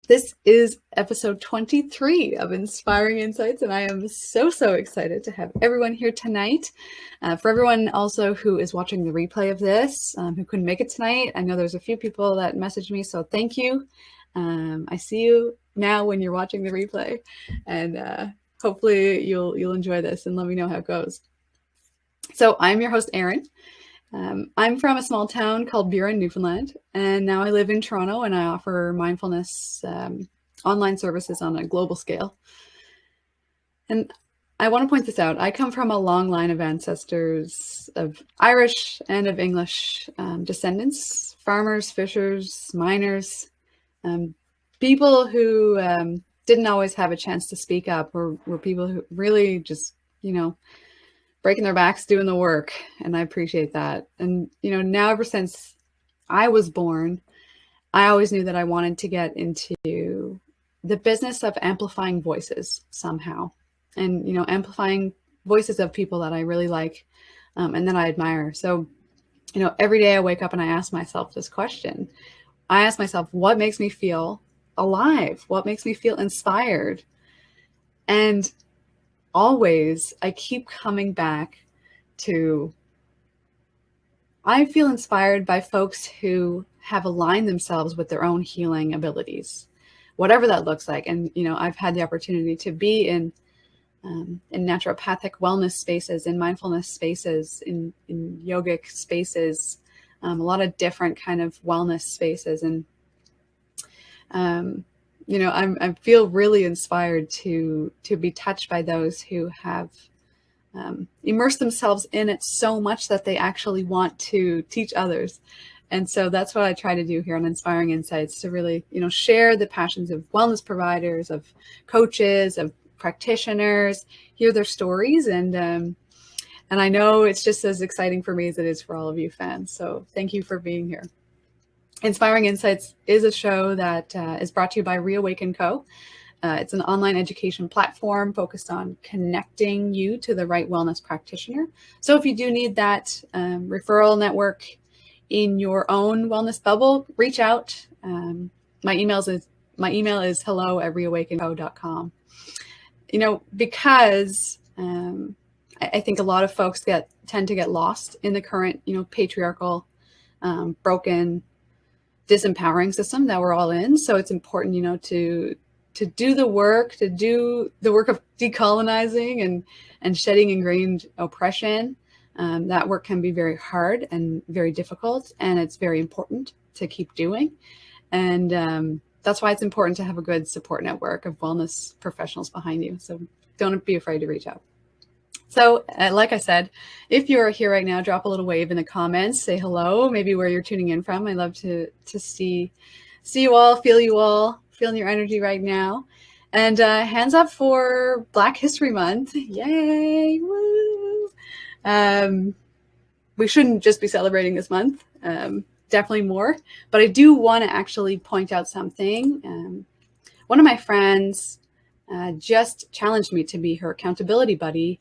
This is episode 23 of Inspiring Insights, and I am so excited to have everyone here tonight. For everyone also who is watching the replay of this, who couldn't make it tonight, I know there's a few people that messaged me, so thank you. I see you now when you're watching the replay, and hopefully you'll enjoy this and let me know how it goes. So I'm your host, Erin. I'm from a small town called Buren, Newfoundland, and now I live in Toronto, and I offer mindfulness online services on a global scale. And I want to point this out. I come from a long line of ancestors of Irish and of English descendants, farmers, fishers, miners, people who didn't always have a chance to speak up, or were people who really just, breaking their backs doing the work, and I appreciate that. And now, ever since I was born, I always knew that I wanted to get into the business of amplifying voices somehow, and amplifying voices of people that I really like and that I admire. So every day I wake up and I ask myself this question. I ask myself, what makes me feel alive? What makes me feel inspired? And always, I keep coming back to, I feel inspired by folks who have aligned themselves with their own healing abilities, whatever that looks like. And, I've had the opportunity to be in naturopathic wellness spaces, in mindfulness spaces, in yogic spaces, a lot of different kind of wellness spaces. And, I feel really inspired to be touched by those who have immersed themselves in it so much that they actually want to teach others. And so that's what I try to do here on Inspiring Insights, to really, share the passions of wellness providers, of coaches, of practitioners, hear their stories. And I know it's just as exciting for me as it is for all of you fans. So thank you for being here. Inspiring Insights is a show that is brought to you by Reawaken Co. It's an online education platform focused on connecting you to the right wellness practitioner. So if you do need that referral network in your own wellness bubble, reach out. My email is hello@reawakenco.com. Because I think a lot of folks tend to get lost in the current, patriarchal, broken, disempowering system that we're all in. So it's important, to do the work, of decolonizing and shedding ingrained oppression. That work can be very hard and very difficult, and it's very important to keep doing. And that's why it's important to have a good support network of wellness professionals behind you. So don't be afraid to reach out. So like I said, if you're here right now, drop a little wave in the comments, say hello, maybe where you're tuning in from. I love to see you all, feel you all, feeling your energy right now. And hands up for Black History Month. Yay, woo! We shouldn't just be celebrating this month, definitely more. But I do want to actually point out something. One of my friends just challenged me to be her accountability buddy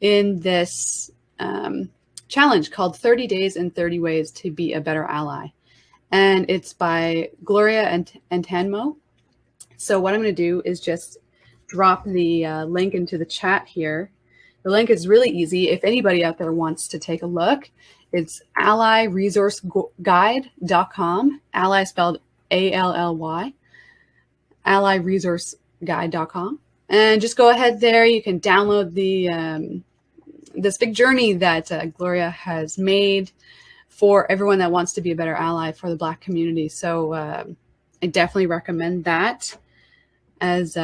in this challenge called 30 Days and 30 Ways to Be a Better Ally. And it's by Gloria and Antanmo. So what I'm going to do is just drop the link into the chat here. The link is really easy. If anybody out there wants to take a look, it's allyresourceguide.com, ally spelled A-L-L-Y, allyresourceguide.com. And just go ahead there. You can download this big journey that Gloria has made for everyone that wants to be a better ally for the Black community. So I definitely recommend that as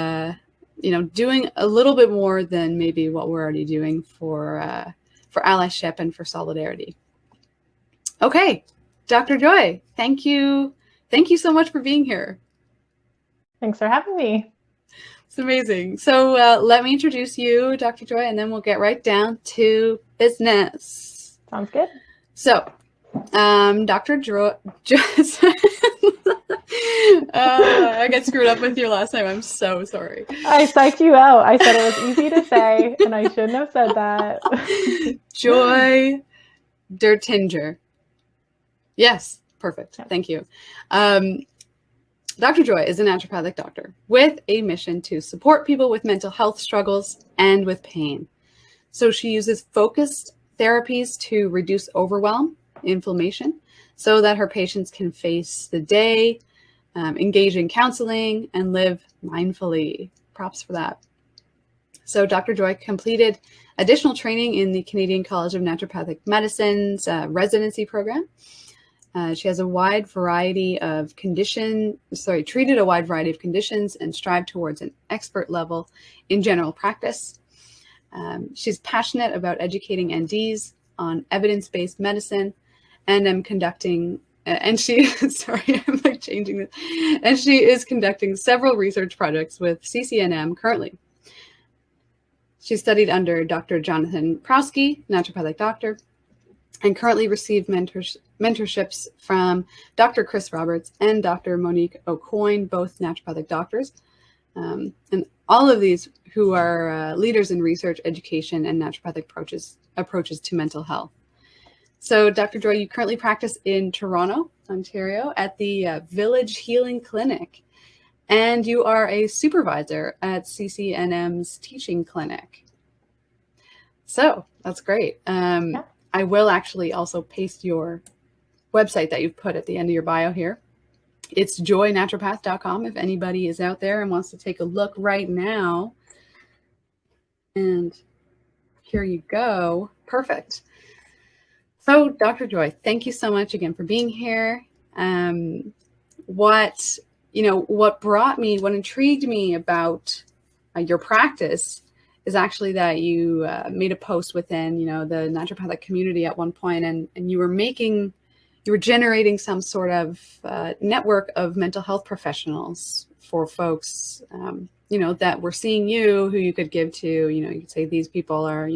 doing a little bit more than maybe what we're already doing for allyship and for solidarity. Okay, Dr. Joy, thank you so much for being here. Thanks for having me. It's amazing. So let me introduce you, Dr. Joy, and then we'll get right down to business. Sounds good. So, Dr. Joy, I got screwed up with your last name. I'm so sorry. I psyched you out. I said it was easy to say, and I shouldn't have said that. Joy Dertinger. Yes, perfect. Thank you. Dr. Joy is a naturopathic doctor with a mission to support people with mental health struggles and with pain. So she uses focused therapies to reduce overwhelm, inflammation, so that her patients can face the day, engage in counseling, and live mindfully. Props for that. So Dr. Joy completed additional training in the Canadian College of Naturopathic Medicine's residency program. She has treated a wide variety of conditions and strived towards an expert level in general practice. She's passionate about educating NDs on evidence-based medicine, and she is conducting several research projects with CCNM currently. She studied under Dr. Jonathan Prowski, naturopathic doctor, and currently received mentorships from Dr. Chris Roberts and Dr. Monique O'Coin, both naturopathic doctors. And all of these who are leaders in research, education, and naturopathic approaches to mental health. So Dr. Joy, you currently practice in Toronto, Ontario at the Village Healing Clinic, and you are a supervisor at CCNM's teaching clinic. So that's great. Yeah. I will actually also paste your website that you've put at the end of your bio here. It's joynaturopath.com if anybody is out there and wants to take a look right now. And here you go. Perfect. So Dr. Joy, thank you so much again for being here. What intrigued me about your practice is actually that you made a post within, the naturopathic community at one point, and you were generating some sort of network of mental health professionals for folks, that were seeing you, who you could give to, you could say these people are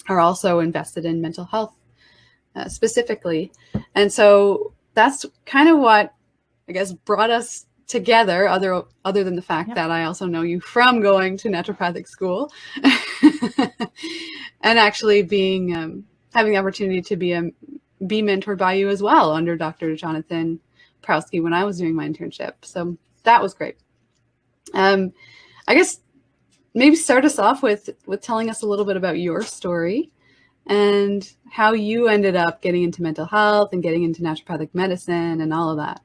also invested in mental health specifically. And so that's kind of what, I guess, brought us together, other than the fact that I also know you from going to naturopathic school and actually having the opportunity to be mentored by you as well under Dr. Jonathan Prowski when I was doing my internship. So that was great. I guess maybe start us off with telling us a little bit about your story and how you ended up getting into mental health and getting into naturopathic medicine and all of that.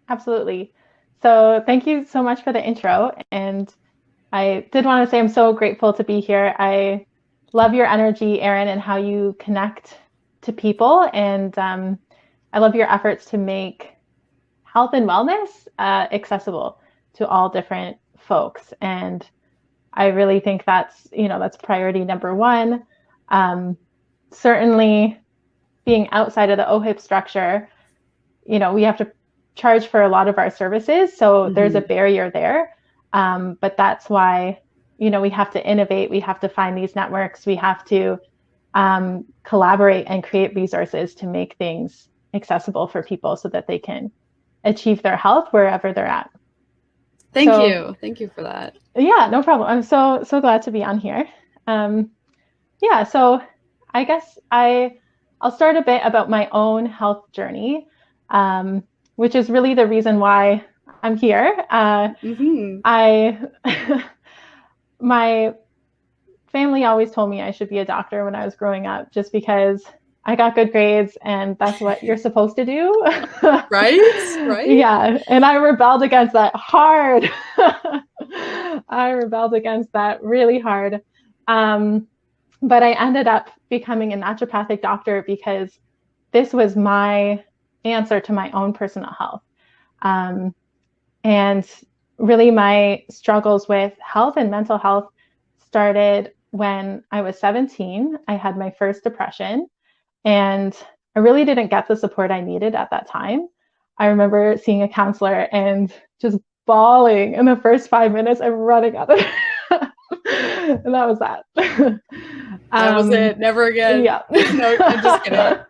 Absolutely. So thank you so much for the intro. And I did want to say I'm so grateful to be here. I love your energy, Erin, and how you connect to people. And I love your efforts to make health and wellness accessible to all different folks. And I really think that's priority number one. Certainly being outside of the OHIP structure, we have to charge for a lot of our services. So there's a barrier there. But that's why, we have to innovate. We have to find these networks. We have to collaborate and create resources to make things accessible for people so that they can achieve their health wherever they're at. Thank you. Thank you for that. Yeah, no problem. I'm so glad to be on here. So I guess I'll start a bit about my own health journey, which is really the reason why I'm here. My family always told me I should be a doctor when I was growing up, just because I got good grades and that's what you're supposed to do. Right. Yeah. And I rebelled against that hard. I rebelled against that really hard. But I ended up becoming a naturopathic doctor because this was my answer to my own personal health. And really my struggles with health and mental health started when I was 17. I had my first depression, and I really didn't get the support I needed at that time. I remember seeing a counselor and just bawling in the first 5 minutes and running out of and that was that. That was it. Never again. Yeah. No, I'm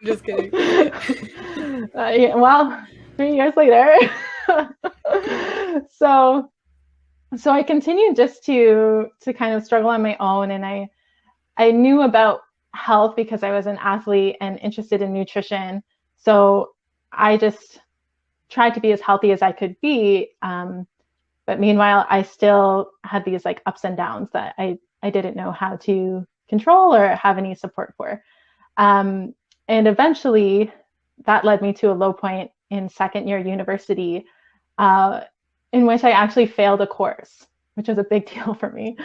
just kidding. Well, 3 years later. So I continued just to kind of struggle on my own, and I knew about health because I was an athlete and interested in nutrition. So I just tried to be as healthy as I could be. But meanwhile, I still had these like ups and downs that I didn't know how to control or have any support for. And eventually that led me to a low point in second year university, in which I actually failed a course, which was a big deal for me.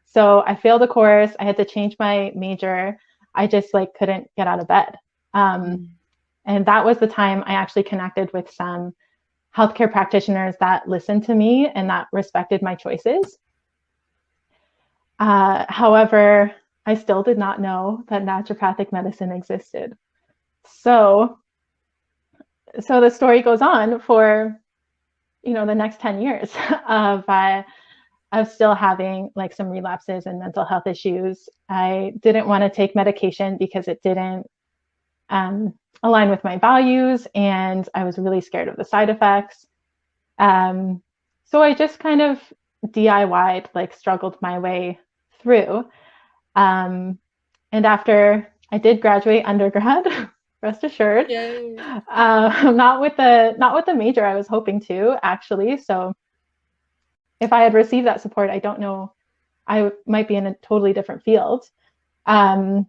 So I failed a course. I had to change my major. I just like couldn't get out of bed. And that was the time I actually connected with some healthcare practitioners that listened to me and that respected my choices. However, I still did not know that naturopathic medicine existed. So the story goes on for, the next 10 years of still having like some relapses and mental health issues. I didn't want to take medication because it didn't align with my values, and I was really scared of the side effects. So I just kind of DIY'd, like struggled my way through. And after I did graduate undergrad, rest assured, not with the major I was hoping to, actually. So if I had received that support, I don't know, I might be in a totally different field. But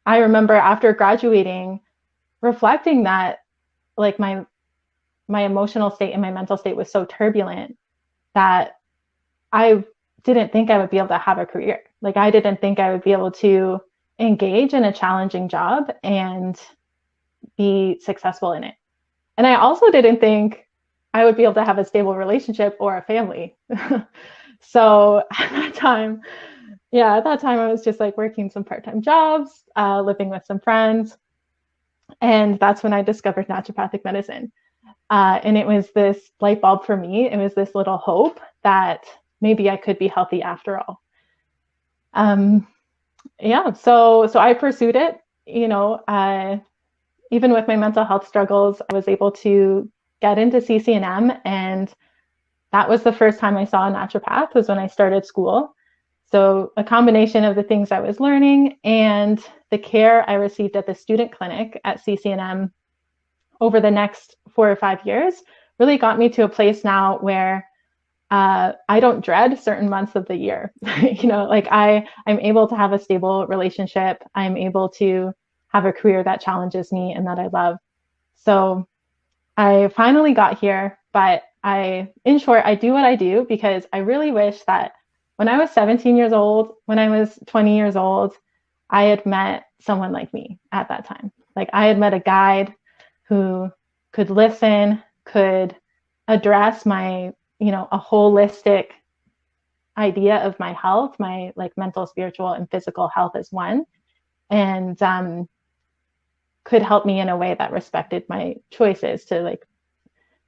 I remember after graduating, reflecting that like my emotional state and my mental state was so turbulent that I didn't think I would be able to have a career. Like I didn't think I would be able to engage in a challenging job and be successful in it. And I also didn't think I would be able to have a stable relationship or a family. So at that time I was just like working some part-time jobs, living with some friends. And that's when I discovered naturopathic medicine. And it was this light bulb for me. It was this little hope that maybe I could be healthy after all. So I pursued it, even with my mental health struggles, I was able to get into CCNM, and that was the first time I saw a naturopath, was when I started school. So a combination of the things I was learning and the care I received at the student clinic at CCNM over the next 4 or 5 years really got me to a place now where I don't dread certain months of the year. Like I'm able to have a stable relationship. I'm able to have a career that challenges me and that I love. So I finally got here, but in short, I do what I do because I really wish that when I was 17 years old, when I was 20 years old, I had met someone like me at that time. Like I had met a guide who could listen, could address my, a holistic idea of my health, my like mental, spiritual, and physical health as one, and could help me in a way that respected my choices to like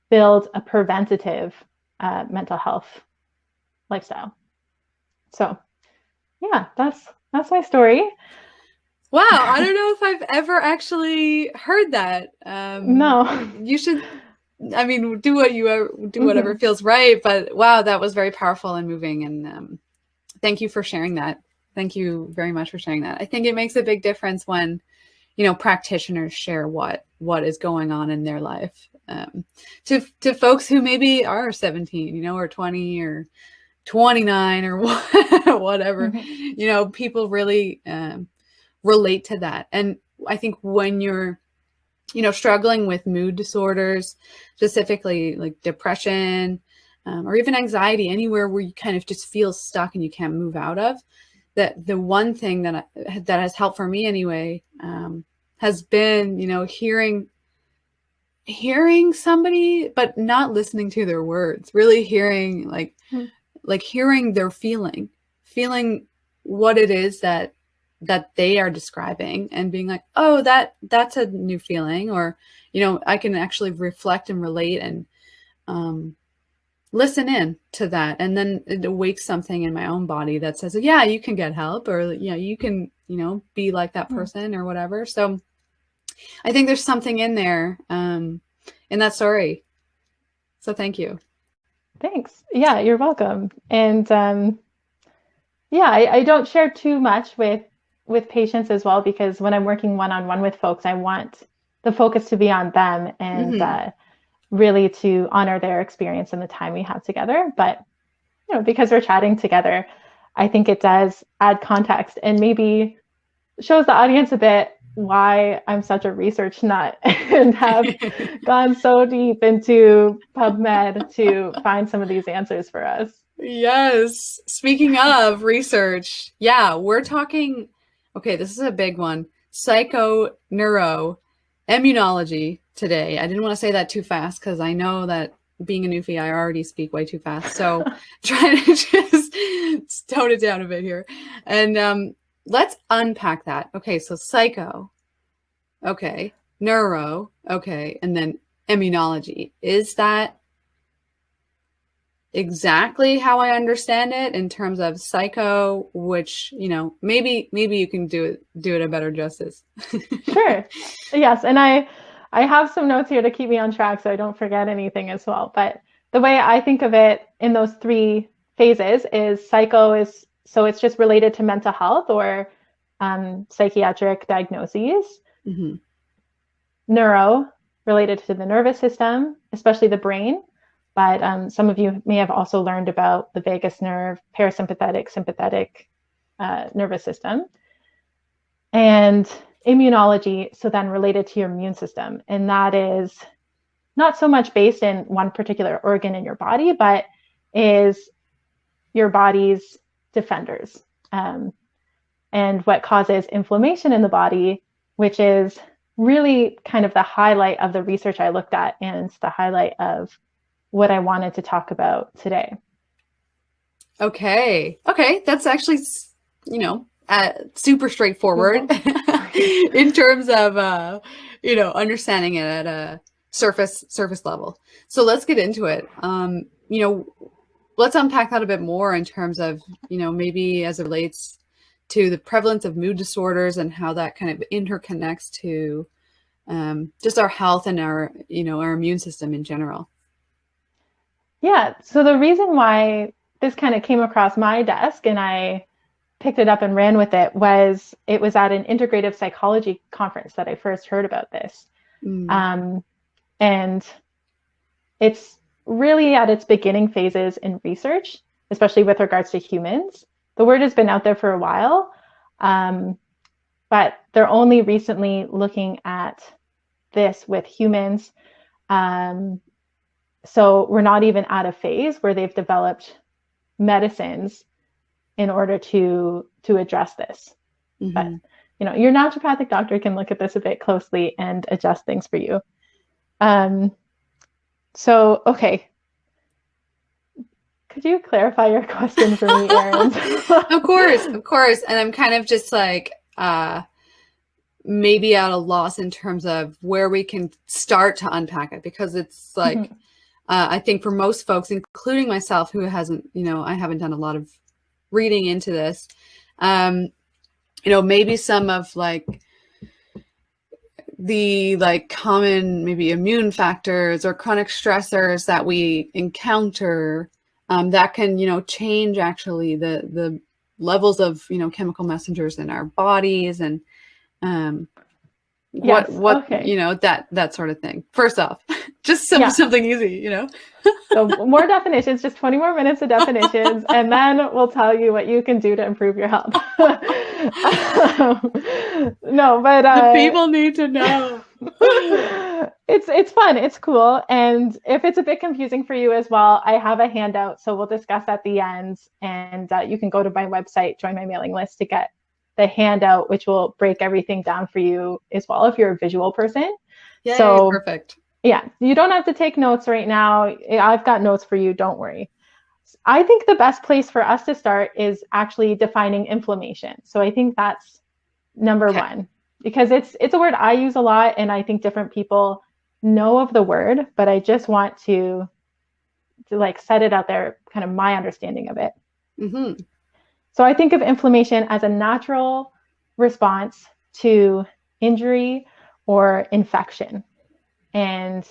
build a preventative mental health lifestyle. So yeah, that's my story. Wow, I don't know if I've ever actually heard that. No, you should. I mean, do whatever feels right. But wow, that was very powerful and moving. And thank you for sharing that. Thank you very much for sharing that. I think it makes a big difference when, practitioners share what is going on in their life to folks who maybe are 17, or 20 or 29 or whatever. People really relate to that. And I think when you're struggling with mood disorders, specifically like depression, or even anxiety, anywhere where you kind of just feel stuck and you can't move out of, that the one thing that has helped for me anyway, has been, hearing somebody, but not listening to their words, really hearing like hearing their feeling what it is that they are describing, and being like, oh, that's a new feeling, or, I can actually reflect and relate and listen in to that. And then it awakes something in my own body that says, yeah, you can get help, or, you can, be like that person or whatever. So I think there's something in there, in that story. So thank you. Thanks. Yeah, you're welcome. And I don't share too much with patients as well, because when I'm working one-on-one with folks, I want the focus to be on them and really to honor their experience and the time we have together. But, you know, because we're chatting together, I think it does add context and maybe shows the audience a bit why I'm such a research nut and have gone so deep into PubMed to find some of these answers for us. Yes. Speaking of research, yeah, we're talking, okay, this is a big one. Psychoneuroimmunology today. I didn't want to say that too fast because I know that being a newfie, I already speak way too fast. So trying to just tone it down a bit here. And let's unpack that. Okay, so psycho. Okay. Neuro. Okay. And then immunology. Is that exactly how I understand it in terms of psycho, which, you know, maybe you can do it a better justice. Sure. Yes. And I have some notes here to keep me on track so I don't forget anything as well. But the way I think of it in those three phases is psycho is, so it's just related to mental health or psychiatric diagnoses. Mm-hmm. Neuro, related to the nervous system, especially the brain. But some of you may have also learned about the vagus nerve, parasympathetic, sympathetic nervous system. And immunology, so then related to your immune system. And that is not so much based in one particular organ in your body, but is your body's defenders. And what causes inflammation in the body, which is really kind of the highlight of the research I looked at and the highlight of what I wanted to talk about today. Okay. That's actually, you know, super straightforward in terms of, you know, understanding it at a surface level. So let's get into it. You know, let's unpack that a bit more in terms of, you know, maybe as it relates to the prevalence of mood disorders and how that kind of interconnects to just our health and our, you know, our immune system in general. Yeah. So the reason why this kind of came across my desk and I picked it up and ran with it was at an integrative psychology conference that I first heard about this. And it's really at its beginning phases in research, especially with regards to humans. The word has been out there for a while, but they're only recently looking at this with humans. So we're not even at a phase where they've developed medicines in order to address this. Mm-hmm. But, you know, your naturopathic doctor can look at this a bit closely and adjust things for you. So, okay. Could you clarify your question for me, Erin? Of course. And I'm kind of just like, maybe at a loss in terms of where we can start to unpack it, because it's like, mm-hmm. I think for most folks, including myself, who hasn't, you know, I haven't done a lot of reading into this, you know, maybe some of like the like common maybe immune factors or chronic stressors that we encounter that can, you know, change actually the levels of, you know, chemical messengers in our bodies and what okay. You know, that sort of thing. First off, just something easy, you know. So more definitions, just 20 more minutes of definitions, and then we'll tell you what you can do to improve your health. No, but the people need to know. It's fun, it's cool, and if it's a bit confusing for you as well, I have a handout, so we'll discuss at the end, and you can go to my website, join my mailing list to get the handout, which will break everything down for you as well if you're a visual person. Yeah, so perfect. Yeah, you don't have to take notes right now. I've got notes for you, don't worry. I think the best place for us to start is actually defining inflammation. So I think that's number one, because it's a word I use a lot, and I think different people know of the word, but I just want to like set it out there, kind of my understanding of it. Mm-hmm. So I think of inflammation as a natural response to injury or infection. And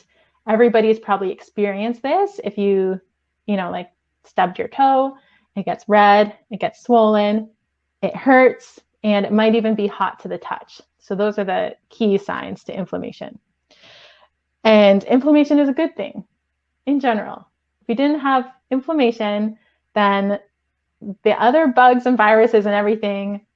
everybody's probably experienced this. If you know, like stubbed your toe, it gets red, it gets swollen, it hurts, and it might even be hot to the touch. So those are the key signs to inflammation. And inflammation is a good thing in general. If we didn't have inflammation, then the other bugs and viruses and everything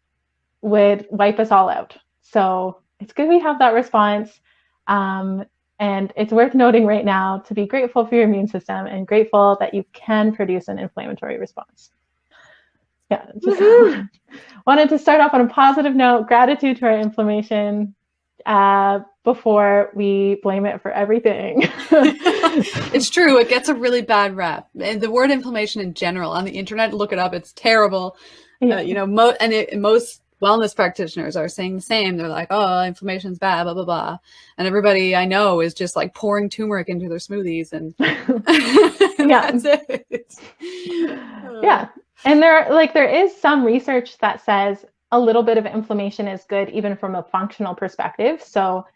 would wipe us all out. So it's good we have that response. And it's worth noting right now to be grateful for your immune system and grateful that you can produce an inflammatory response. Yeah, just wanted to start off on a positive note, gratitude to our inflammation before we blame it for everything. It's true. It gets a really bad rap. And the word inflammation in general on the internet, look it up. It's terrible. Yeah. Most wellness practitioners are saying the same. They're like, oh, inflammation's bad, blah, blah, blah. And everybody I know is just like pouring turmeric into their smoothies. And yeah. That's it. Yeah. And there is some research that says a little bit of inflammation is good, even from a functional perspective. So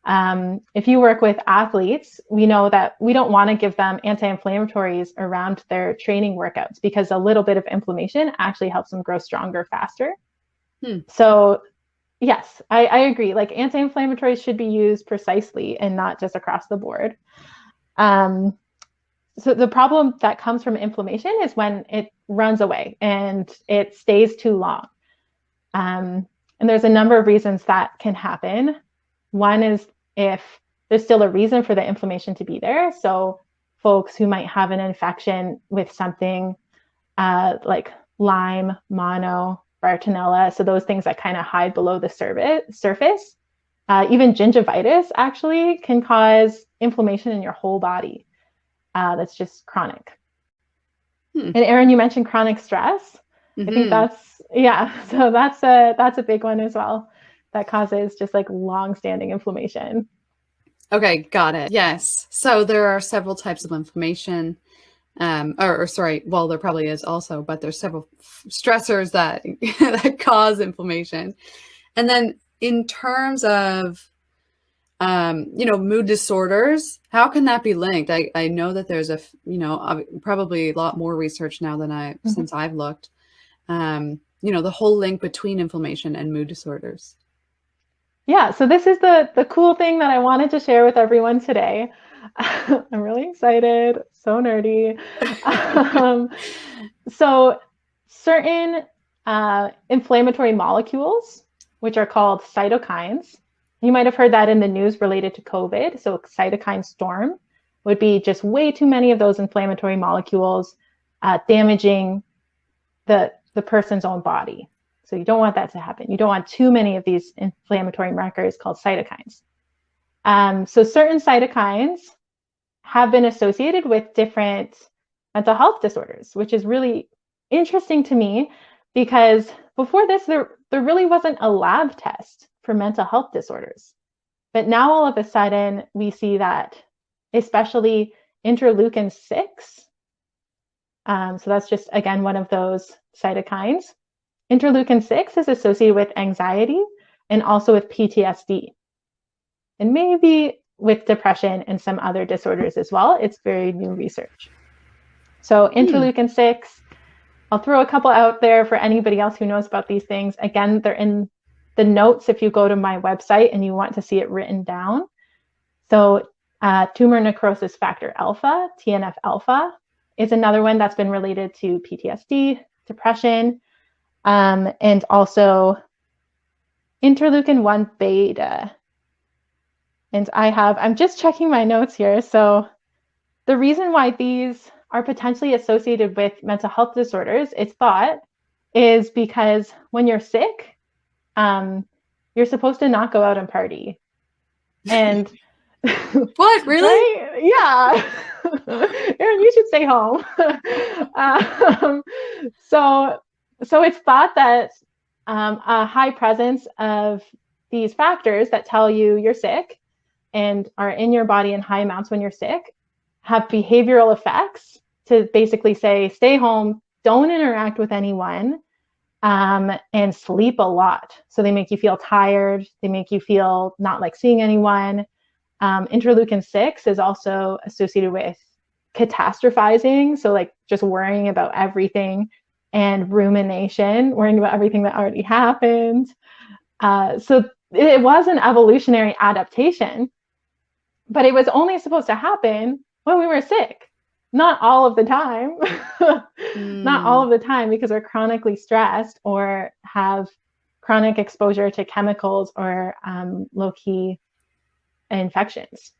if you work with athletes, we know that we don't want to give them anti-inflammatories around their training workouts because a little bit of inflammation actually helps them grow stronger faster. So yes, I agree. Like anti-inflammatories should be used precisely and not just across the board. So the problem that comes from inflammation is when it runs away and it stays too long. And there's a number of reasons that can happen. One is if there's still a reason for the inflammation to be there. So folks who might have an infection with something like Lyme, mono, Bartonella, so those things that kind of hide below the surface. Even gingivitis actually can cause inflammation in your whole body. That's just chronic. And Erin, you mentioned chronic stress. I think so that's a big one as well that causes just like long-standing inflammation. Okay, got it. Yes. So there are several types of inflammation. There probably is also, but there's several stressors that that cause inflammation. And then in terms of mood disorders, how can that be linked? I know that there's probably a lot more research now than since I've looked. The whole link between inflammation and mood disorders. Yeah, so this is the cool thing that I wanted to share with everyone today. I'm really excited, so nerdy. So certain inflammatory molecules, which are called cytokines, you might have heard that in the news related to COVID. So cytokine storm would be just way too many of those inflammatory molecules damaging the person's own body. So you don't want that to happen. You don't want too many of these inflammatory markers called cytokines. So certain cytokines have been associated with different mental health disorders, which is really interesting to me because before this, there really wasn't a lab test for mental health disorders. But now all of a sudden we see that especially interleukin 6, so that's just, again, one of those cytokines. Interleukin 6 is associated with anxiety and also with PTSD. And maybe with depression and some other disorders as well. It's very new research. So interleukin 6, I'll throw a couple out there for anybody else who knows about these things. Again, they're in the notes if you go to my website and you want to see it written down. So tumor necrosis factor alpha, TNF alpha, is another one that's been related to PTSD, depression, and also interleukin 1 beta. And I'm just checking my notes here. So the reason why these are potentially associated with mental health disorders, it's thought, is because when you're sick, you're supposed to not go out and party. And what, really? Right? Yeah. Erin, you should stay home. So it's thought that a high presence of these factors that tell you you're sick and are in your body in high amounts when you're sick have behavioral effects to basically say, stay home, don't interact with anyone, and sleep a lot. So they make you feel tired. They make you feel not like seeing anyone. Interleukin 6 is also associated with catastrophizing. So like just worrying about everything, and rumination, worrying about everything that already happened. So it was an evolutionary adaptation. but it was only supposed to happen when we were sick. Not all of the time. Not all of the time, because we're chronically stressed or have chronic exposure to chemicals or low-key infections.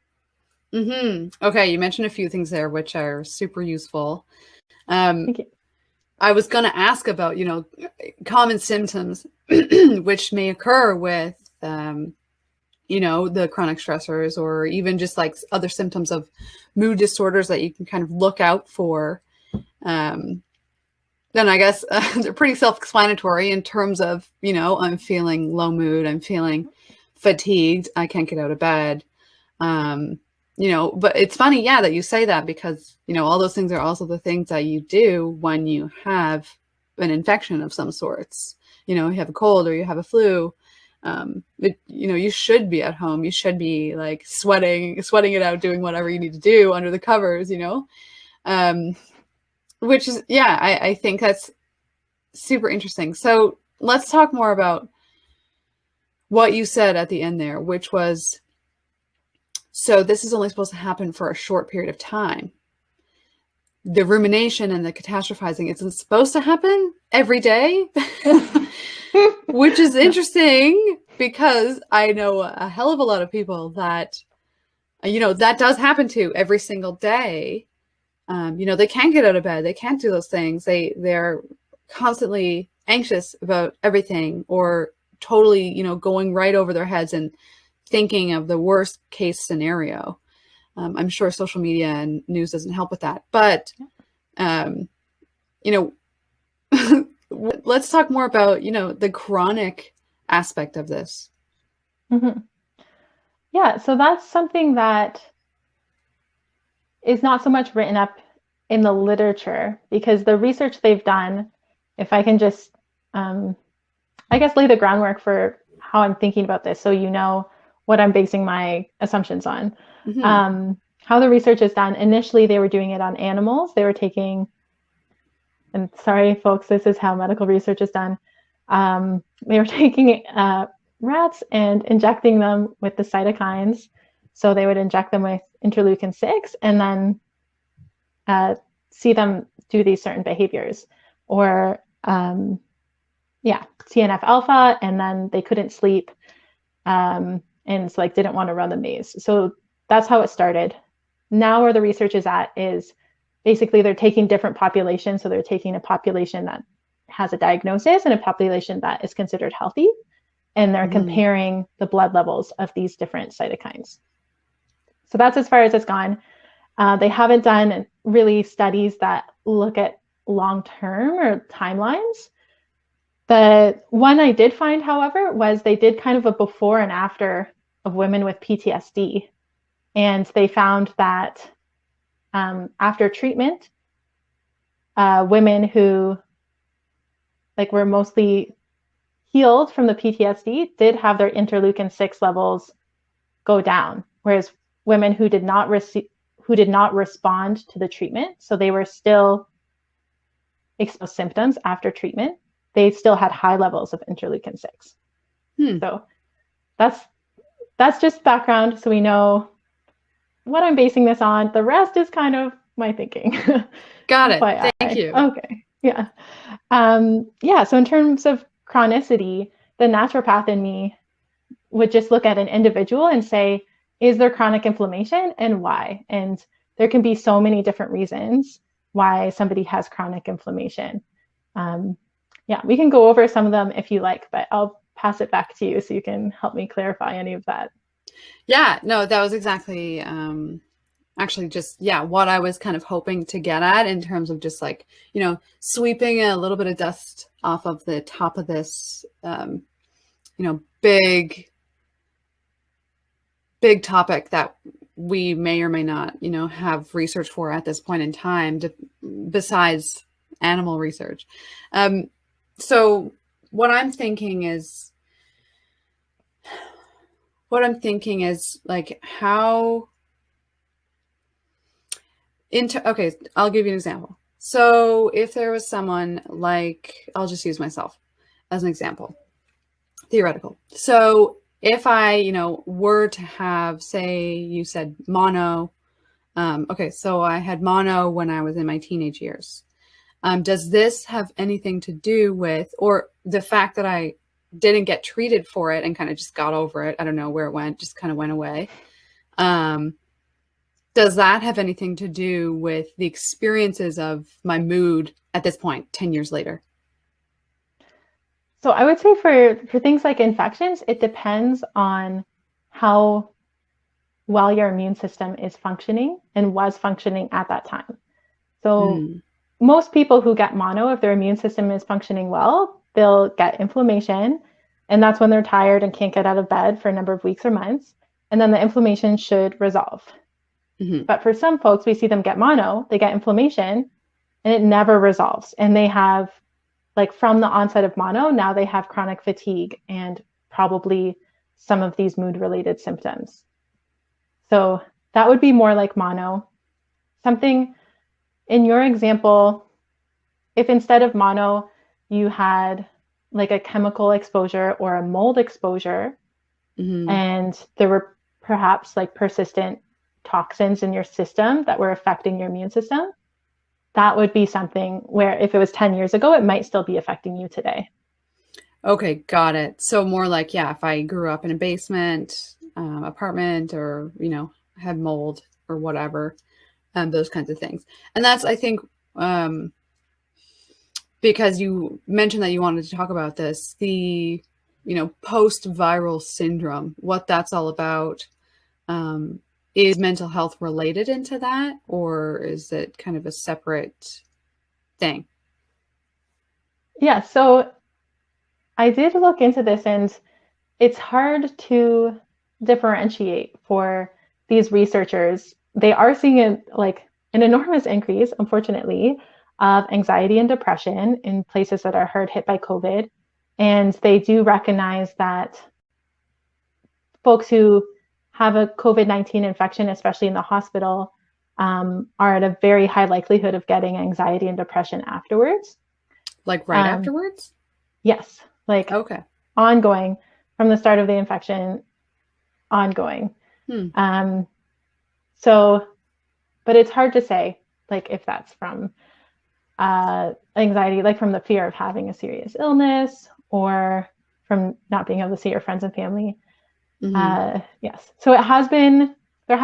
Okay, you mentioned a few things there which are super useful. Thank you. I was going to ask about, common symptoms which may occur with, the chronic stressors, or even just like other symptoms of mood disorders that you can kind of look out for. Then I guess they're pretty self-explanatory in terms of, I'm feeling low mood, I'm feeling fatigued, I can't get out of bed. But it's funny, that you say that, because, all those things are also the things that you do when you have an infection of some sorts. You have a cold or you have a flu. You should be at home. You should be like sweating it out, doing whatever you need to do under the covers, which is, I think that's super interesting. So let's talk more about what you said at the end there, which was, so this is only supposed to happen for a short period of time. The rumination and the catastrophizing isn't supposed to happen every day, which is interesting, because I know a hell of a lot of people that, that does happen to every single day. They can't get out of bed. They can't do those things. They're constantly anxious about everything, or totally, going right over their heads and thinking of the worst case scenario. I'm sure social media and news doesn't help with that, but, let's talk more about, the chronic aspect of this. Yeah, so that's something that is not so much written up in the literature, because the research they've done, if I can just, I guess, lay the groundwork for how I'm thinking about this, so what I'm basing my assumptions on. How the research is done. Initially, they were doing it on animals. They were taking, and sorry, folks, this is how medical research is done. They were taking rats and injecting them with the cytokines. So they would inject them with interleukin-6 and then see them do these certain behaviors, or TNF alpha, and then they couldn't sleep. And it's like didn't want to run the maze. So that's how it started. Now where the research is at is basically they're taking different populations. So they're taking a population that has a diagnosis and a population that is considered healthy, and they're comparing the blood levels of these different cytokines. So that's as far as it's gone. They haven't done really studies that look at long-term or timelines. The one I did find, however, was they did kind of a before and after of women with PTSD. And they found that after treatment, women who were mostly healed from the PTSD did have their interleukin-6 levels go down, whereas women who did not respond to the treatment, so they were still exposed symptoms after treatment, they still had high levels of interleukin-6. So that's just background, so we know what I'm basing this on. The rest is kind of my thinking. Got it. Thank you. Okay. Yeah. So in terms of chronicity, the naturopath in me would just look at an individual and say, is there chronic inflammation and why? And there can be so many different reasons why somebody has chronic inflammation. We can go over some of them if you like, but I'll pass it back to you so you can help me clarify any of that. Yeah, no, that was exactly actually just, what I was kind of hoping to get at, in terms of just sweeping a little bit of dust off of the top of this, big topic that we may or may not, have research for at this point in time, besides animal research. So what I'm thinking is how okay, I'll give you an example. So if there was someone I'll just use myself as an example, theoretical. So if I, were to have, say, you said mono. Okay, so I had mono when I was in my teenage years. Does this have anything to do with, or the fact that I didn't get treated for it and kind of just got over it? I don't know where it went, just kind of went away. Does that have anything to do with the experiences of my mood at this point, 10 years later? So I would say for things like infections, it depends on how well your immune system is functioning and was functioning at that time. So most people who get mono, if their immune system is functioning well, they'll get inflammation. And that's when they're tired and can't get out of bed for a number of weeks or months. And then the inflammation should resolve. But for some folks, we see them get mono, they get inflammation, and it never resolves. And they have, like from the onset of mono, now they have chronic fatigue and probably some of these mood-related symptoms. So that would be more like mono. Something in your example, if instead of mono, you had like a chemical exposure or a mold exposure, and there were perhaps like persistent toxins in your system that were affecting your immune system, that would be something where if it was 10 years ago, it might still be affecting you today. Okay, got it. So more like, yeah, if I grew up in a basement, apartment, or, had mold or whatever, those kinds of things. And that's, I think, because you mentioned that you wanted to talk about this, the, post-viral syndrome, what that's all about. Is mental health related into that, or is it kind of a separate thing? Yeah, so I did look into this, and it's hard to differentiate for these researchers. They are seeing an enormous increase, unfortunately, of anxiety and depression in places that are hard hit by COVID. And they do recognize that folks who have a COVID-19 infection, especially in the hospital, are at a very high likelihood of getting anxiety and depression afterwards. Like right afterwards? Yes. Like ongoing from the start of the infection, ongoing. So, but it's hard to say, like, if that's from anxiety, like from the fear of having a serious illness or from not being able to see your friends and family. Yes. So there have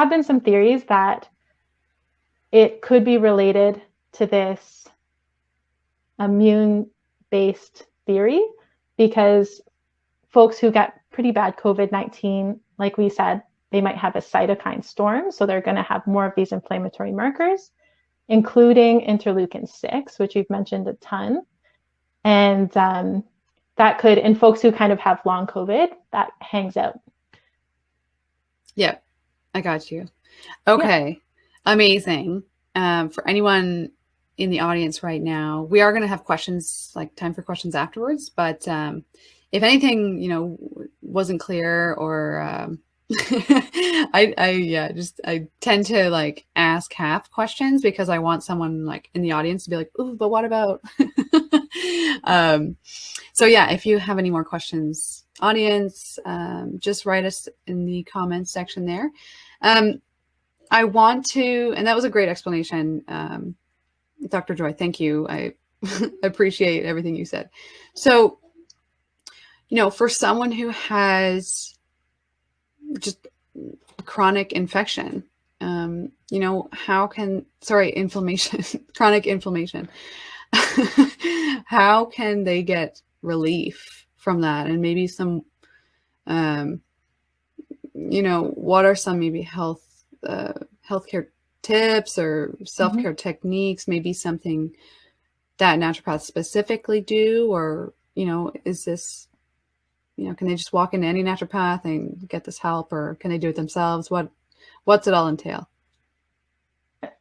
been some theories that it could be related to this immune-based theory, because folks who get pretty bad COVID-19, like we said, they might have a cytokine storm. So they're going to have more of these inflammatory markers, including interleukin-6, which you've mentioned a ton. And that could, in folks who kind of have long COVID, that hangs out. Yeah, I got you. Okay, amazing. For anyone in the audience right now, we are going to have questions, like time for questions afterwards. But if anything, wasn't clear, or I tend to like ask half questions because I want someone like in the audience to be like, "Ooh, but what about?" So yeah, if you have any more questions, audience, just write us in the comments section there. I want to, and that was a great explanation, Dr. Joy. Thank you. I appreciate everything you said. So, for someone who has just chronic infection, inflammation, chronic inflammation, how can they get relief from that? And maybe some, what are some maybe healthcare tips or self-care techniques, maybe something that naturopaths specifically do, or, is this, can they just walk into any naturopath and get this help, or can they do it themselves? What's it all entail?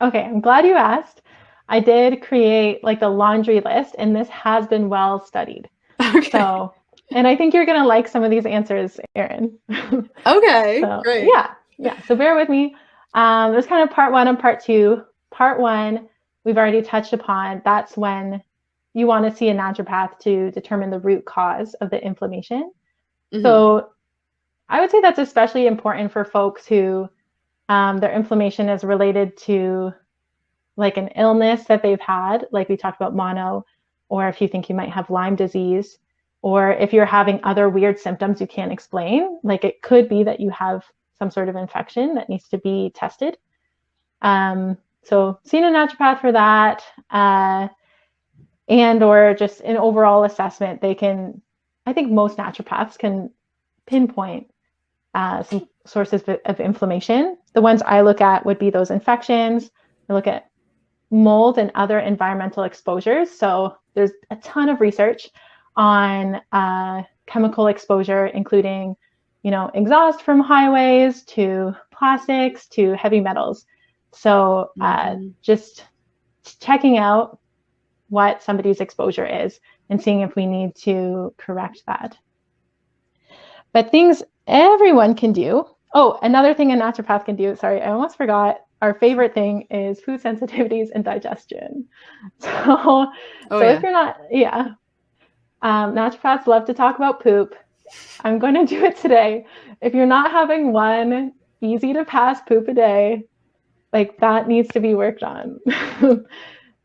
Okay, I'm glad you asked. I did create like the laundry list, and this has been well studied. Okay. So, and I think you're going to like some of these answers, Erin. Okay, so, great. Yeah. So bear with me. There's kind of part one and part two. Part one, we've already touched upon. That's when you want to see a naturopath to determine the root cause of the inflammation. So I would say that's especially important for folks who their inflammation is related to like an illness that they've had, like we talked about mono, or if you think you might have Lyme disease, or if you're having other weird symptoms you can't explain, like it could be that you have some sort of infection that needs to be tested. So seeing a naturopath for that, and or just an overall assessment, I think most naturopaths can pinpoint some sources of inflammation. The ones I look at would be those infections. I look at mold and other environmental exposures. So there's a ton of research on chemical exposure, including, exhaust from highways to plastics to heavy metals. So just checking out what somebody's exposure is and seeing if we need to correct that. But things everyone can do. Oh, another thing a naturopath can do. Sorry, I almost forgot. Our favorite thing is food sensitivities and digestion. So if you're not, naturopaths love to talk about poop. I'm going to do it today. If you're not having one easy to pass poop a day, like that needs to be worked on.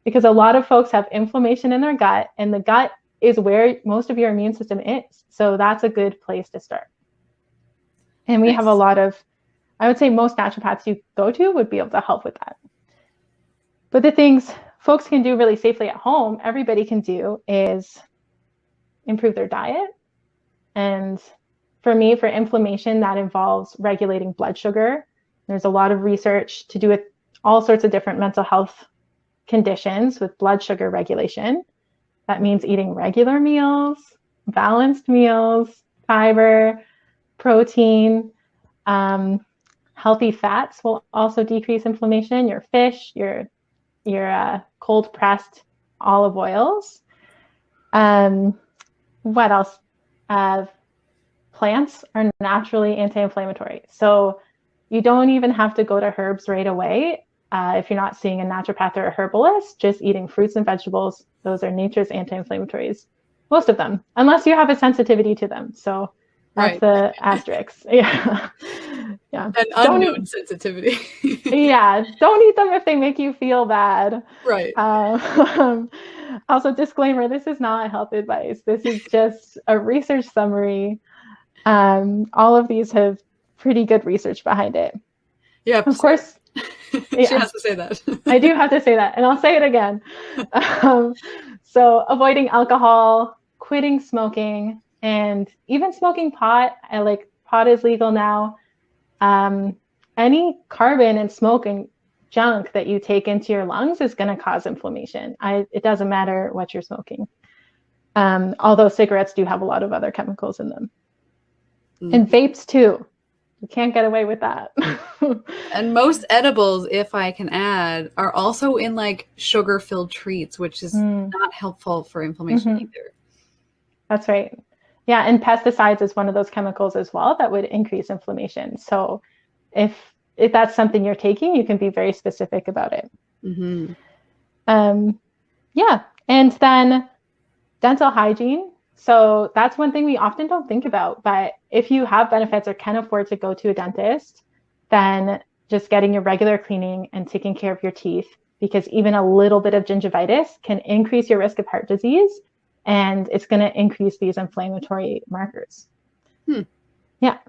Because a lot of folks have inflammation in their gut, and the gut is where most of your immune system is. So that's a good place to start. And we have a lot of, I would say most naturopaths you go to would be able to help with that. But the things folks can do really safely at home, everybody can do, is improve their diet. And for me, for inflammation, that involves regulating blood sugar. There's a lot of research to do with all sorts of different mental health conditions with blood sugar regulation. That means eating regular meals, balanced meals, fiber, protein. Healthy fats will also decrease inflammation. Your fish, your cold pressed olive oils. What else? Plants are naturally anti-inflammatory. So you don't even have to go to herbs right away. If you're not seeing a naturopath or a herbalist, just eating fruits and vegetables, those are nature's anti-inflammatories. Most of them, unless you have a sensitivity to them. So that's the asterisk. Yeah. An unknown sensitivity. Yeah. Don't eat them if they make you feel bad. Right. Also, disclaimer, this is not health advice. This is just a research summary. All of these have pretty good research behind it. Yeah. Of course. She has to say that. I do have to say that, and I'll say it again. So avoiding alcohol, quitting smoking, and even smoking pot. Pot is legal now. Any carbon and smoke and junk that you take into your lungs is going to cause inflammation. It doesn't matter what you're smoking. Although cigarettes do have a lot of other chemicals in them. And vapes too. You can't get away with that. And most edibles, if I can add, are also in like sugar-filled treats, which is not helpful for inflammation either. That's right. Yeah, and pesticides is one of those chemicals as well that would increase inflammation. So if that's something you're taking, you can be very specific about it. Yeah, and then dental hygiene. So that's one thing we often don't think about, but if you have benefits or can afford to go to a dentist, then just getting your regular cleaning and taking care of your teeth, because even a little bit of gingivitis can increase your risk of heart disease, and it's going to increase these inflammatory markers. Yeah.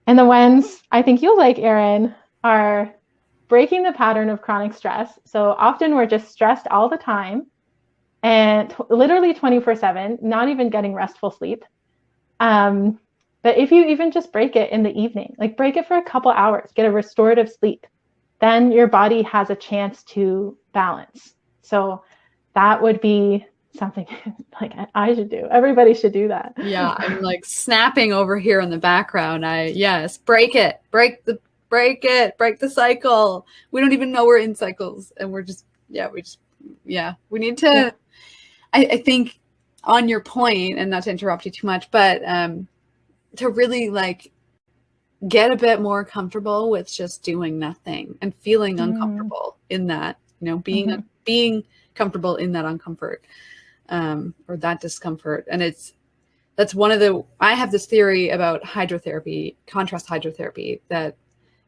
And the ones I think you'll like, Erin, are breaking the pattern of chronic stress. So often we're just stressed all the time, and literally 24/7, not even getting restful sleep. But if you even just break it in the evening, like break it for a couple hours, get a restorative sleep, then your body has a chance to balance. So that would be something like I should do. Everybody should do that. Yeah, I'm like snapping over here in the background. Break it, break the cycle. We don't even know we're in cycles, and we need to. I think on your point, and not to interrupt you too much, but to really like get a bit more comfortable with just doing nothing and feeling uncomfortable in that, being comfortable in that uncomfort or that discomfort. And it's that's one of the, I have this theory about hydrotherapy, contrast hydrotherapy, that,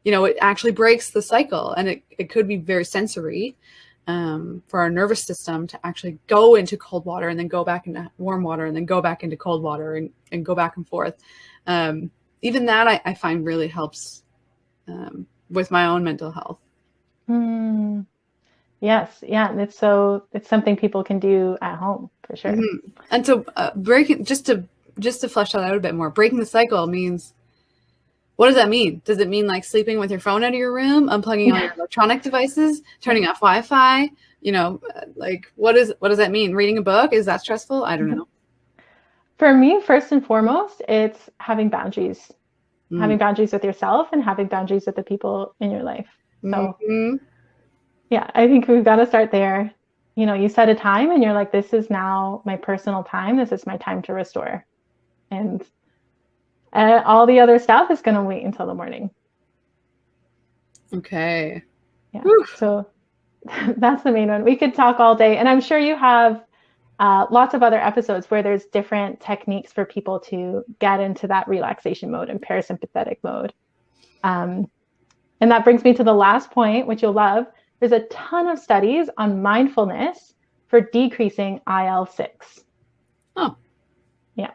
you know, it actually breaks the cycle, and it could be very sensory for our nervous system to actually go into cold water and then go back into warm water and then go back into cold water and go back and forth. Even that I find really helps with my own mental health. Yes. Yeah. It's something people can do at home for sure. Mm-hmm. And so breaking, just to flesh that out a bit more, breaking the cycle means, what does that mean? Does it mean like sleeping with your phone out of your room, unplugging all your electronic devices, turning off Wi-Fi? You know, like what does that mean? Reading a book? Is that stressful? I don't know. For me, first and foremost, it's having boundaries. Having boundaries with yourself and having boundaries with the people in your life. So yeah, I think we've got to start there. You know, you set a time and you're like, this is now my personal time. This is my time to restore. And all the other stuff is going to wait until the morning. Okay. Yeah. Whew. So that's the main one. We could talk all day. And I'm sure you have lots of other episodes where there's different techniques for people to get into that relaxation mode and parasympathetic mode. And that brings me to the last point, which you'll love. There's a ton of studies on mindfulness for decreasing IL-6. Oh. Yeah.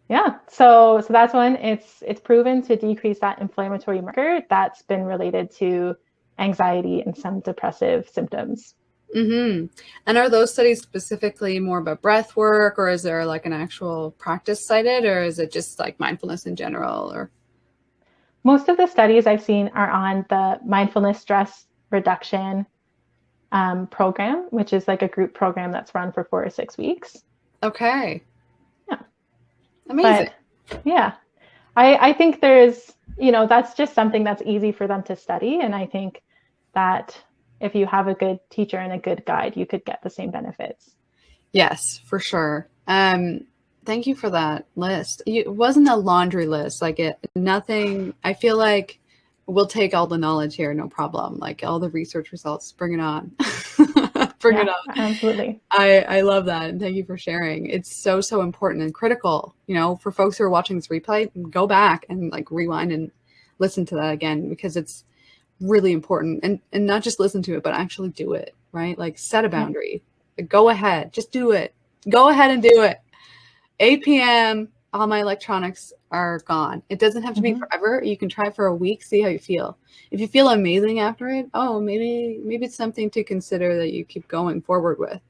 Yeah. So that's one. It's proven to decrease that inflammatory marker that's been related to anxiety and some depressive symptoms. Mm-hmm. And are those studies specifically more about breath work, or is there like an actual practice cited, or is it just like mindfulness in general? Or most of the studies I've seen are on the mindfulness stress reduction program, which is like a group program that's run for 4 or 6 weeks. Okay. Yeah. Amazing. But, yeah. I think there's, you know, that's just something that's easy for them to study. And I think that if you have a good teacher and a good guide, you could get the same benefits. Yes, for sure. Thank you for that list. It wasn't a laundry list, like nothing. I feel like we'll take all the knowledge here, no problem. Like all the research results, bring it on. Bring it on. Absolutely. I love that. And thank you for sharing. It's so important and critical, you know, for folks who are watching this replay, go back and like rewind and listen to that again, because it's really important, and not just listen to it, but actually do it, right? Like set a boundary, go ahead, just do it. Go ahead and do it. 8 p.m. all my electronics are gone. It doesn't have to be forever. You can try for a week, see how you feel. If you feel amazing after it, oh, maybe it's something to consider that you keep going forward with.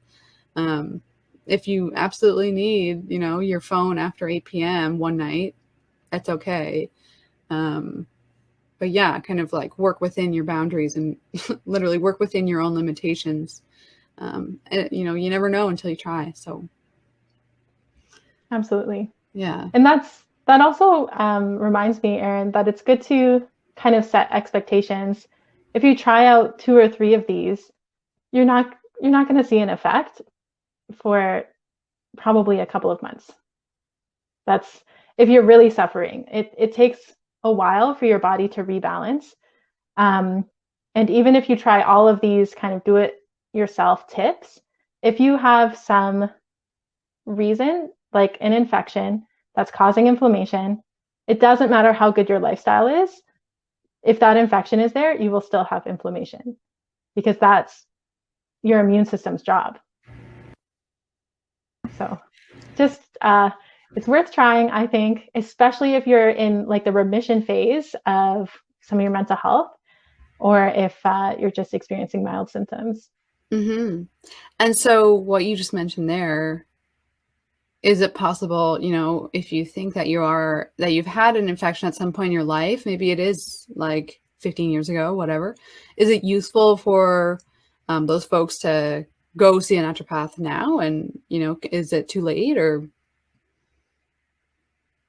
If you absolutely need, you know, your phone after 8 p.m. one night, that's okay. But yeah, kind of like work within your boundaries and literally work within your own limitations. And, you know, you never know until you try. So. Absolutely. Yeah. And that also reminds me, Erin, that it's good to kind of set expectations. If you try out 2 or 3 of these, you're not going to see an effect for probably a couple of months. That's if you're really suffering. It takes a while for your body to rebalance. And even if you try all of these kind of do it yourself tips, if you have some reason, like an infection that's causing inflammation, it doesn't matter how good your lifestyle is. If that infection is there, you will still have inflammation, because that's your immune system's job. So just it's worth trying, I think, especially if you're in like the remission phase of some of your mental health, or if you're just experiencing mild symptoms. Mm-hmm. And so what you just mentioned there, is it possible, you know, if you think that you've had an infection at some point in your life, maybe it is like 15 years ago, whatever, is it useful for those folks to go see a naturopath now? And, you know, is it too late, or?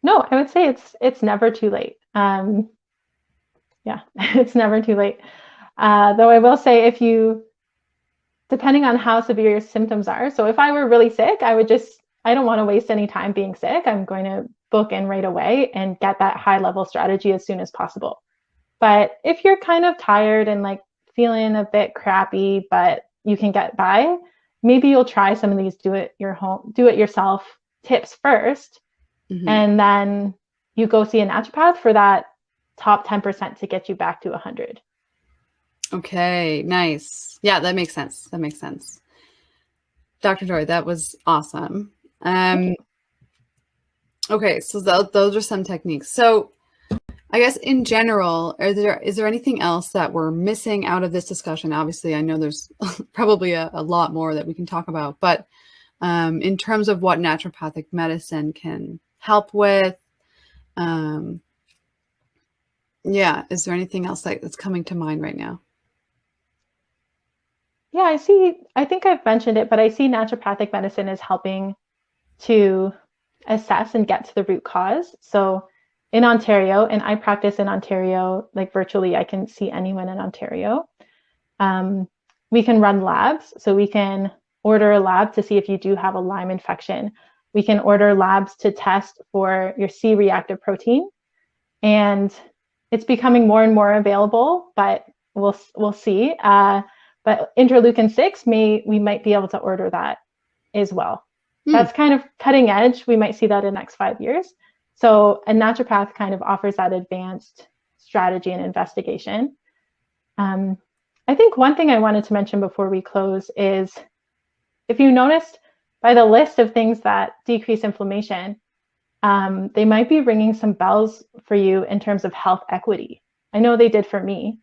No, I would say it's never too late. Yeah, it's never too late. Though I will say, depending on how severe your symptoms are. So if I were really sick, I don't want to waste any time being sick. I'm going to book in right away and get that high level strategy as soon as possible. But if you're kind of tired and like feeling a bit crappy, but you can get by, maybe you'll try some of these do it yourself tips first, and then you go see a naturopath for that top 10% to get you back to 100. Okay, nice. Yeah, that makes sense. That makes sense. Dr. Joy, that was awesome. Okay, so those are some techniques. So I guess in general, is there anything else that we're missing out of this discussion? Obviously, I know there's probably a lot more that we can talk about, but in terms of what naturopathic medicine can help with, yeah, is there anything else that's coming to mind right now? Yeah, I think I've mentioned it, but I see naturopathic medicine as helping to assess and get to the root cause. So in Ontario, and I practice in Ontario, like virtually, I can see anyone in Ontario. We can run labs. So we can order a lab to see if you do have a Lyme infection. We can order labs to test for your C-reactive protein. And it's becoming more and more available, but we'll see. But interleukin-6, we might be able to order that as well. That's kind of cutting edge. We might see that in the next 5 years. So a naturopath kind of offers that advanced strategy and investigation. I think one thing I wanted to mention before we close is, if you noticed by the list of things that decrease inflammation, they might be ringing some bells for you in terms of health equity. I know they did for me,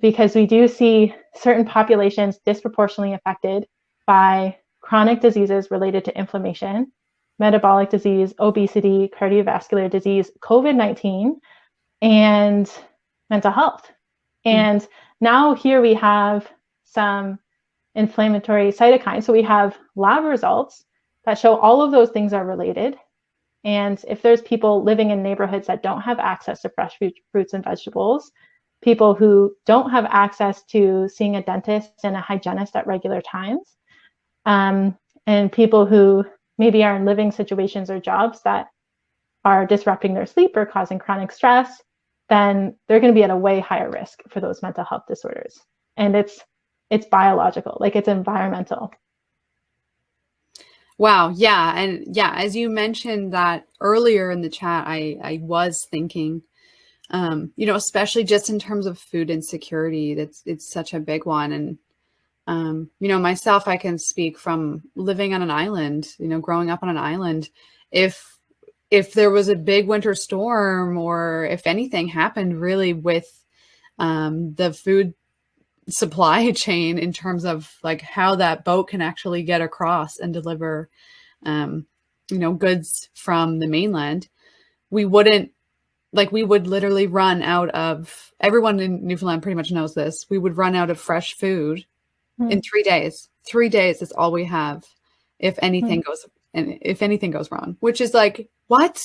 because we do see certain populations disproportionately affected by chronic diseases related to inflammation, metabolic disease, obesity, cardiovascular disease, COVID-19, and mental health. And now here we have some inflammatory cytokines. So we have lab results that show all of those things are related. And if there's people living in neighborhoods that don't have access to fresh fruits and vegetables, people who don't have access to seeing a dentist and a hygienist at regular times, and people who maybe are in living situations or jobs that are disrupting their sleep or causing chronic stress, then they're going to be at a way higher risk for those mental health disorders. And it's biological, like it's environmental. Wow. Yeah. And yeah, as you mentioned that earlier in the chat, I was thinking, especially just in terms of food insecurity, it's such a big one. And, myself, I can speak from living on an island, growing up on an island. If there was a big winter storm, or if anything happened really with the food supply chain in terms of like how that boat can actually get across and deliver, goods from the mainland, we would literally run out of, everyone in Newfoundland pretty much knows this, we would run out of fresh food in 3 days. 3 days is all we have if anything goes wrong, which is like, what?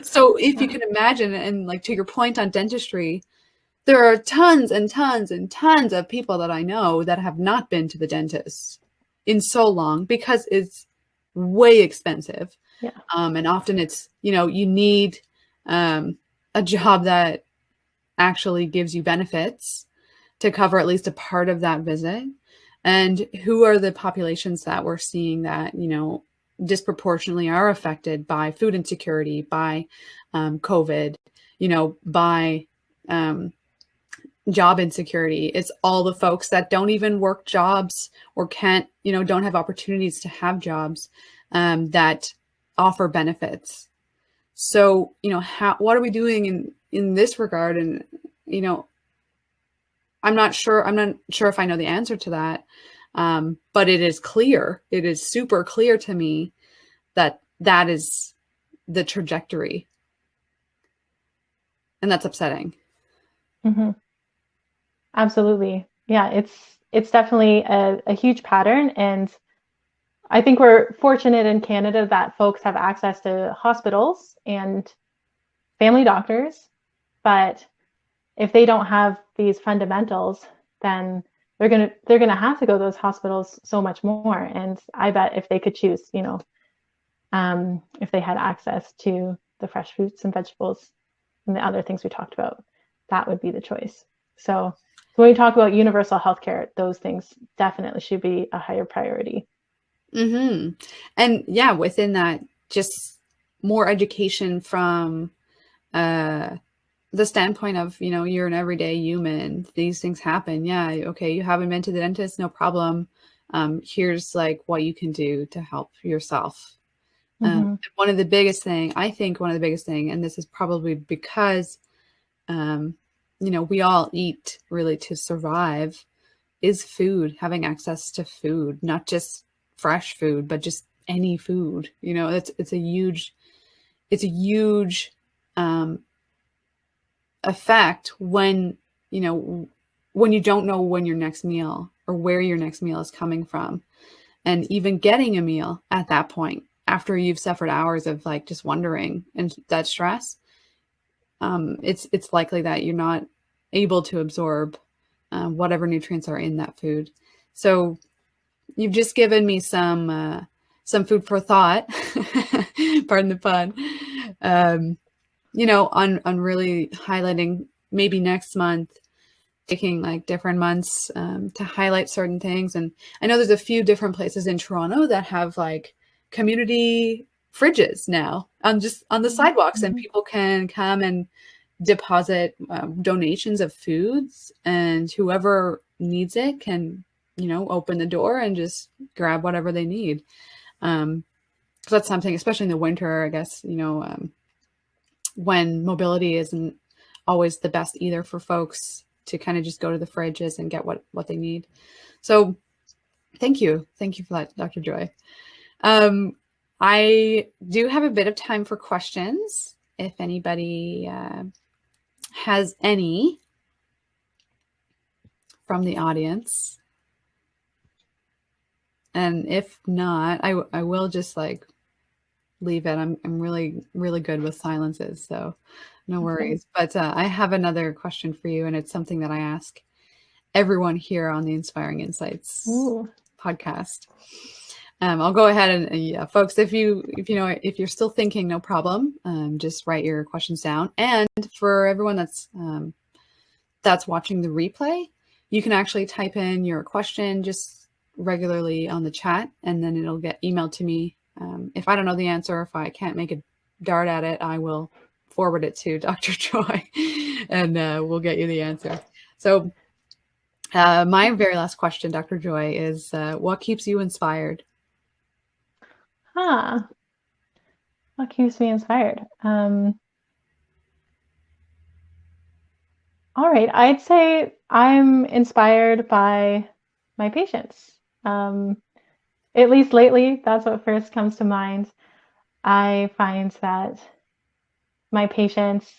So if you can imagine, and like to your point on dentistry, there are tons and tons and tons of people that I know that have not been to the dentist in so long because it's way expensive. Yeah. And often it's, you need a job that actually gives you benefits to cover at least a part of that visit. And who are the populations that we're seeing that, disproportionately are affected by food insecurity, by COVID, by job insecurity? It's all the folks that don't even work jobs or can't, don't have opportunities to have jobs that offer benefits. So, what are we doing in this regard? And, I'm not sure if I know the answer to that. But it is clear, it is super clear to me that that is the trajectory. And that's upsetting. Mm-hmm. Absolutely. Yeah, it's definitely a huge pattern. And I think we're fortunate in Canada that folks have access to hospitals and family doctors. But if they don't have these fundamentals, then they're gonna have to go to those hospitals so much more. And I bet if they could choose, if they had access to the fresh fruits and vegetables and the other things we talked about, that would be the choice. So when we talk about universal healthcare, those things definitely should be a higher priority. Mm-hmm. And yeah, within that, just more education from the standpoint of, you know, you're an everyday human. These things happen. Yeah. Okay. You haven't been to the dentist. No problem. Here's like what you can do to help yourself. Mm-hmm. One of the biggest thing, I think one of the biggest thing, and this is probably because, you know, we all eat really to survive, is food, having access to food, not just fresh food, but just any food. You know, it's a huge effect when, you know, when you don't know when your next meal or where your next meal is coming from. And even getting a meal at that point, after you've suffered hours of like just wondering and that stress, it's likely that you're not able to absorb whatever nutrients are in that food. So you've just given me some food for thought, pardon the pun, you know, on really highlighting maybe next month, taking like different months to highlight certain things. And I know there's a few different places in Toronto that have like community fridges now on the sidewalks, and people can come and deposit donations of foods, and whoever needs it can, you know, open the door and just grab whatever they need. So that's something, especially in the winter, I guess, you know, when mobility isn't always the best either for folks, to kind of just go to the fridges and get what they need. So thank you for that, Dr. Joy. I do have a bit of time for questions if anybody has any from the audience. And if not, I will just like leave it. I'm really, really good with silences, so no worries. But I have another question for you, and it's something that I ask everyone here on the Inspiring Insights podcast. I'll go ahead and yeah, folks, if you're still thinking, no problem. Just write your questions down. And for everyone that's watching the replay, you can actually type in your question just regularly on the chat, and then it'll get emailed to me. If I don't know the answer, if I can't make a dart at it, I will forward it to Dr. Joy, and we'll get you the answer. So my very last question, Dr. Joy, is what keeps you inspired? What keeps me inspired? All right, I'd say I'm inspired by my patients. At least lately, that's what first comes to mind. I find that my patients'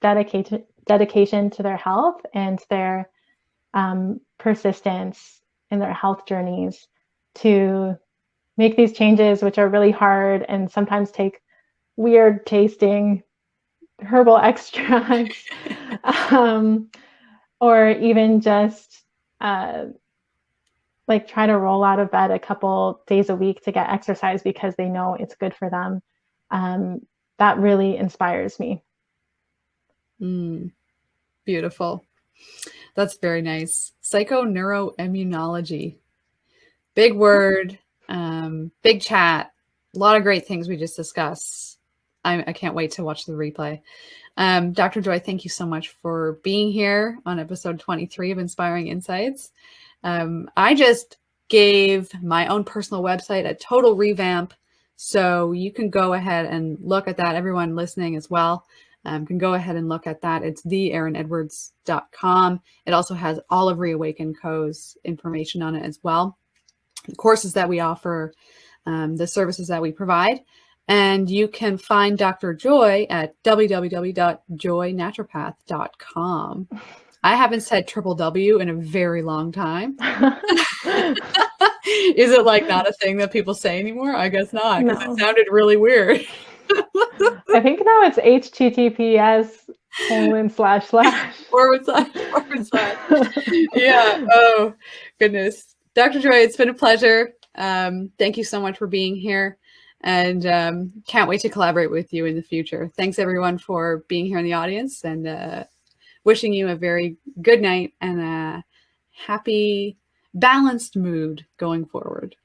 dedication to their health and their persistence in their health journeys to make these changes, which are really hard and sometimes take weird tasting herbal extracts, or even just like try to roll out of bed a couple days a week to get exercise because they know it's good for them. That really inspires me. Beautiful. That's very nice. Psychoneuroimmunology. Big word, big chat, a lot of great things we just discussed. I can't wait to watch the replay. Dr. Joy, thank you so much for being here on episode 23 of Inspiring Insights. I just gave my own personal website a total revamp, so you can go ahead and look at that. Everyone listening as well can go ahead and look at that. It's theerinedwards.com. It also has all of Reawaken Co.'s information on it as well, the courses that we offer, the services that we provide. And you can find Dr. Joy at www.joynaturopath.com. I haven't said triple W in a very long time. Is it like not a thing that people say anymore? I guess not, because it sounded really weird. I think now it's https:// Yeah. Oh, goodness. Dr. Joy, it's been a pleasure. Thank you so much for being here, and can't wait to collaborate with you in the future. Thanks, everyone, for being here in the audience, and wishing you a very good night and a happy, balanced mood going forward.